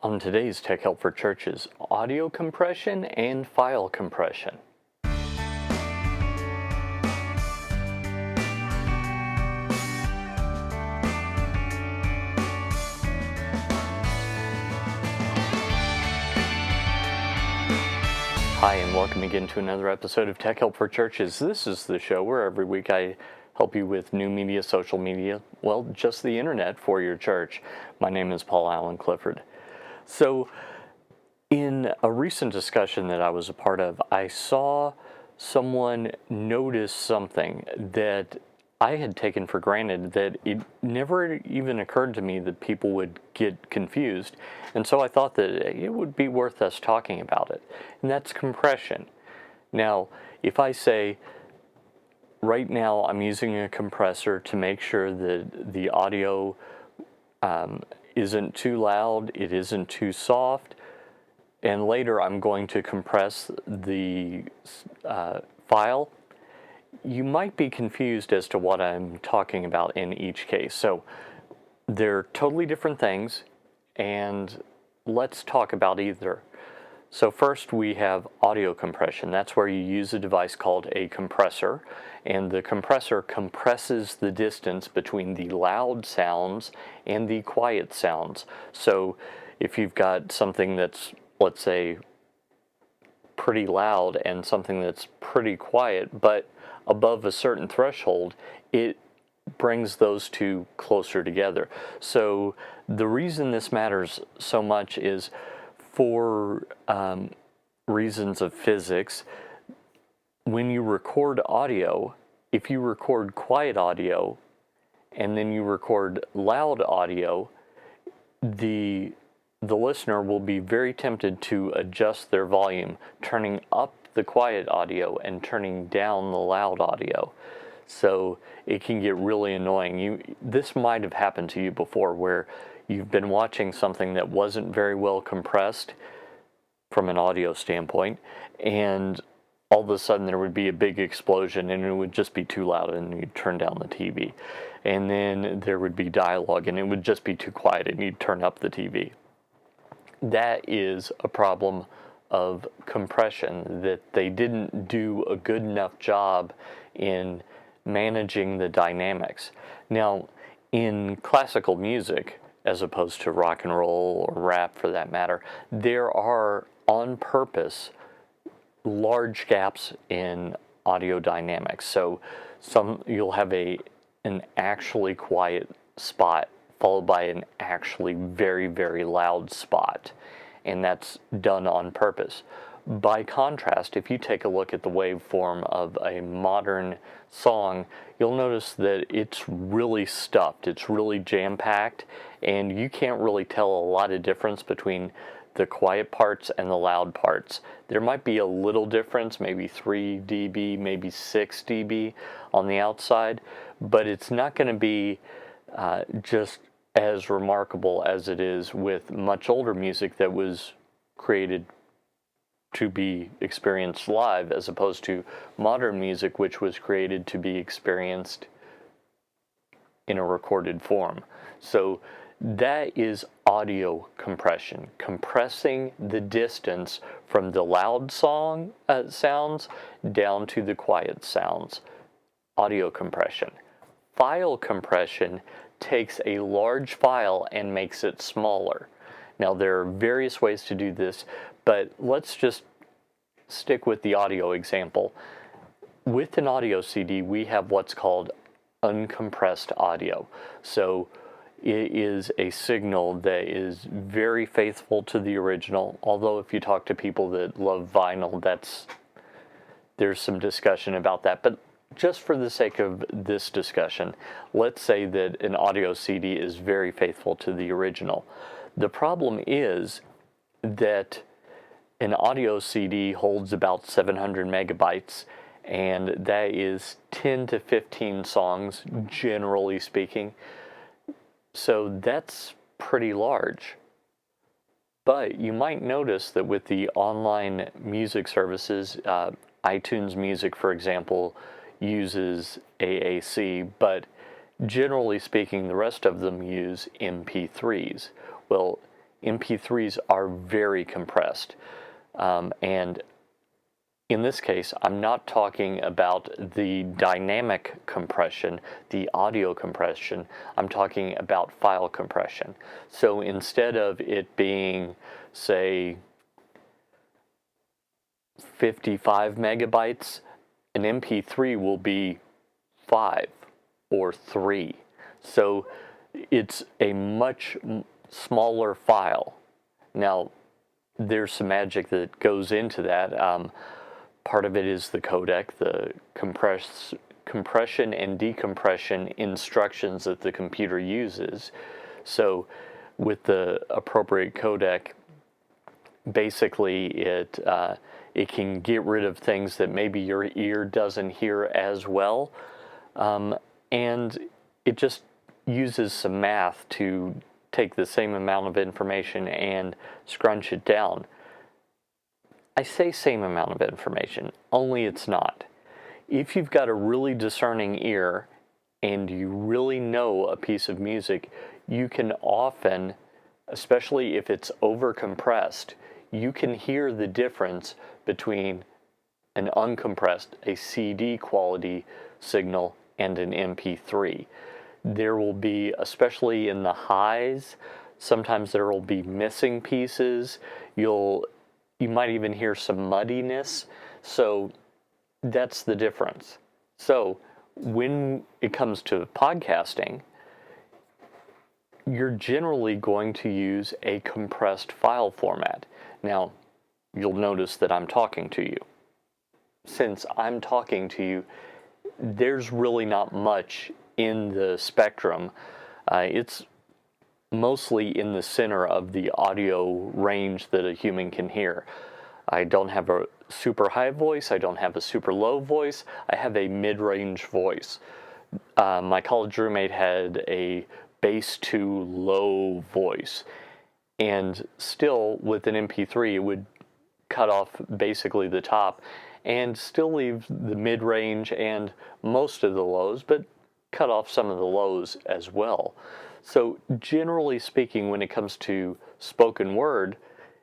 On today's Tech Help for Churches, audio compression and file compression. Hi, and welcome again to another episode of Tech Help for Churches. This is the show where every week I help you with new media, social media, well, just the internet for your church. My name is Paul Allen Clifford. So, in a recent discussion that I was a part of, I saw someone notice something that I had taken for granted, that it never even occurred to me that people would get confused. And so I thought that it would be worth us talking about it. And that's compression. Now, if I say, right now I'm using a compressor to make sure that the audio isn't too loud, it isn't too soft, and later I'm going to compress the file, you might be confused as to what I'm talking about in each case. So they're totally different things, and let's talk about either. So first we have audio compression. That's where you use a device called a compressor, and the compressor compresses the distance between the loud sounds and the quiet sounds. So if you've got something that's, let's say, pretty loud and something that's pretty quiet, but above a certain threshold, it brings those two closer together. So the reason this matters so much is for reasons of physics. When you record audio, if you record quiet audio and then you record loud audio, the listener will be very tempted to adjust their volume, turning up the quiet audio and turning down the loud audio. So it can get really annoying. This might have happened to you before, where you've been watching something that wasn't very well compressed from an audio standpoint, and all of a sudden there would be a big explosion and it would just be too loud and you'd turn down the TV. And then there would be dialogue and it would just be too quiet and you'd turn up the TV. That is a problem of compression, that they didn't do a good enough job in managing the dynamics. Now, in classical music, as opposed to rock and roll or rap for that matter, there are on purpose large gaps in audio dynamics. So you'll have an actually quiet spot followed by an actually very, very loud spot, and that's done on purpose. By contrast, if you take a look at the waveform of a modern song, you'll notice that it's really stuffed, it's really jam-packed, and you can't really tell a lot of difference between the quiet parts and the loud parts. There might be a little difference, maybe 3 dB, maybe 6 dB on the outside, but it's not going to be just as remarkable as it is with much older music that was created to be experienced live, as opposed to modern music which was created to be experienced in a recorded form. So that is audio compression, compressing the distance from the loud sounds down to the quiet sounds. Audio compression. File compression takes a large file and makes it smaller. Now, there are various ways to do this, but let's just stick with the audio example. With an audio CD, we have what's called uncompressed audio. So it is a signal that is very faithful to the original, although if you talk to people that love vinyl, there's some discussion about that. But just for the sake of this discussion, let's say that an audio CD is very faithful to the original. The problem is that an audio CD holds about 700 megabytes, and that is 10 to 15 songs, generally speaking. So that's pretty large. But you might notice that with the online music services, iTunes Music, for example, uses AAC, but generally speaking, the rest of them use MP3s. Well, MP3s are very compressed. And in this case, I'm not talking about the dynamic compression, the audio compression. I'm talking about file compression. So instead of it being, say, 55 megabytes, an MP3 will be 5 or 3. So it's a much smaller file. Now, there's some magic that goes into that. Part of it is the codec, the compression and decompression instructions that the computer uses. So with the appropriate codec, basically it can get rid of things that maybe your ear doesn't hear as well, and it just uses some math to take the same amount of information and scrunch it down. I say same amount of information, only it's not. If you've got a really discerning ear and you really know a piece of music, you can often, especially if it's overcompressed, you can hear the difference between an uncompressed, a CD quality signal, and an MP3. There will be, especially in the highs, sometimes there will be missing pieces. You might even hear some muddiness. So that's the difference. So when it comes to podcasting, you're generally going to use a compressed file format. Now, you'll notice that I'm talking to you. Since I'm talking to you, there's really not much in the spectrum. It's mostly in the center of the audio range that a human can hear. I don't have a super high voice, I don't have a super low voice, I have a mid-range voice. My college roommate had a bass to low voice, and still with an MP3 it would cut off basically the top and still leave the mid-range and most of the lows, but cut off some of the lows as well. So generally speaking, when it comes to spoken word,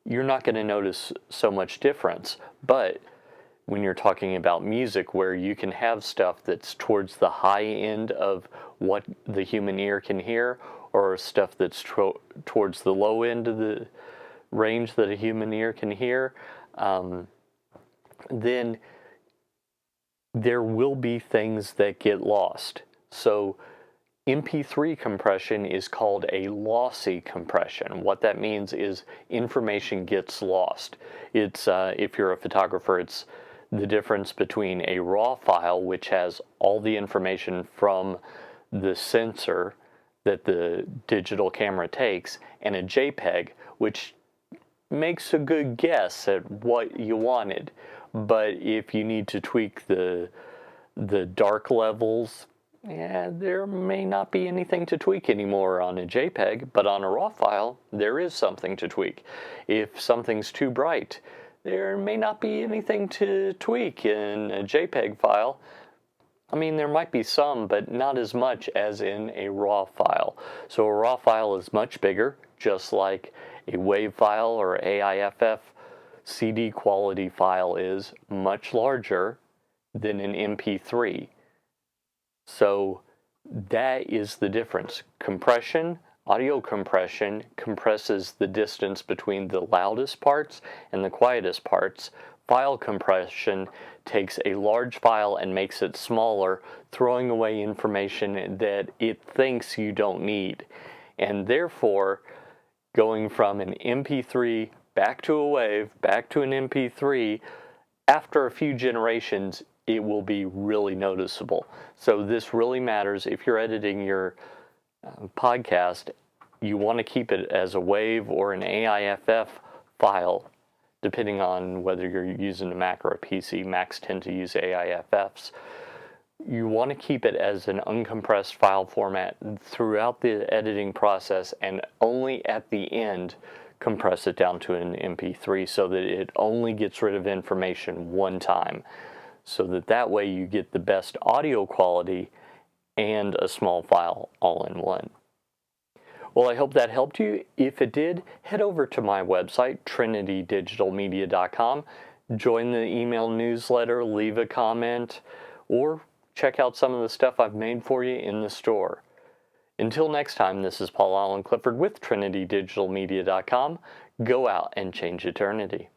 you're not going to notice so much difference. But when you're talking about music, where you can have stuff that's towards the high end of what the human ear can hear, or stuff that's towards the low end of the range that a human ear can hear, then there will be things that get lost. So MP3 compression is called a lossy compression. What that means is information gets lost. It's, if you're a photographer, it's the difference between a RAW file, which has all the information from the sensor that the digital camera takes, and a JPEG, which makes a good guess at what you wanted. But if you need to tweak the dark levels, there may not be anything to tweak anymore on a JPEG, but on a RAW file, there is something to tweak. If something's too bright, there may not be anything to tweak in a JPEG file. I mean, there might be some, but not as much as in a RAW file. So a RAW file is much bigger, just like a WAV file or AIFF CD quality file is much larger than an MP3. So that is the difference. Compression, audio compression, compresses the distance between the loudest parts and the quietest parts. File compression takes a large file and makes it smaller, throwing away information that it thinks you don't need. And therefore, going from an MP3 back to a WAV, back to an MP3, after a few generations, it will be really noticeable. So this really matters. If you're editing your podcast, you want to keep it as a WAV or an AIFF file, depending on whether you're using a Mac or a PC. Macs tend to use AIFFs. You want to keep it as an uncompressed file format throughout the editing process, and only at the end compress it down to an MP3 so that it only gets rid of information one time, so that way you get the best audio quality and a small file all in one. Well, I hope that helped you. If it did, head over to my website, trinitydigitalmedia.com, join the email newsletter, leave a comment, or check out some of the stuff I've made for you in the store. Until next time, this is Paul Allen Clifford with trinitydigitalmedia.com. Go out and change eternity.